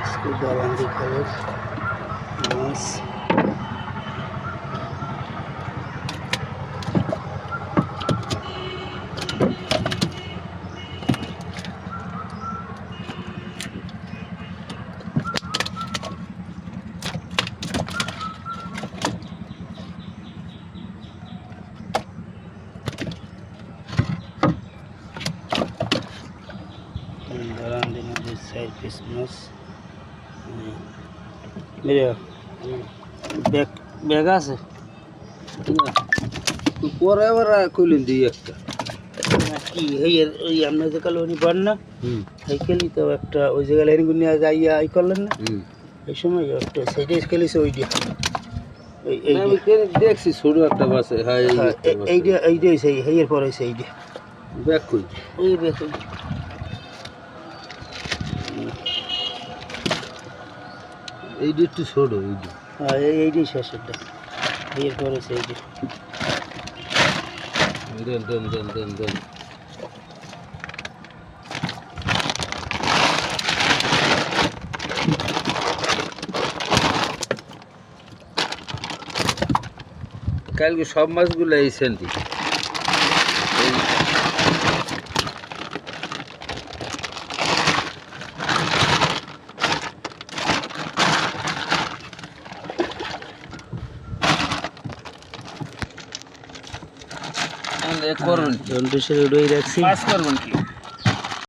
इसको दालांदी खबर मास दालांदी में 4 पीस मास मेरे बैग আছে পরে আবার কইলেন দিই একটা কি এই আমরা যে কলোনি পান না সাইকেলই তো একটা ওই জায়গায় লাইন গুনিয়া যাইয়া আই করলেন না এই সময় একটা সাইডে খেলিছে ওই দিয়ে আমি দেখছি ছোট একটা বাসে হ্যাঁ এইটা সেই হেয়ের পরে সেই দিয়ে ব্যাক কই ওই দেখুন এইটা একটু ছোট এইটা হ্যাঁ এইটাই শেষেরটা হেয়ের পরে সেই দিয়ে দেন কালকে সব মাছগুলো এই সেন্টি করুন জন্ডিসের উড়েই রাখছি মাছ করবেন কি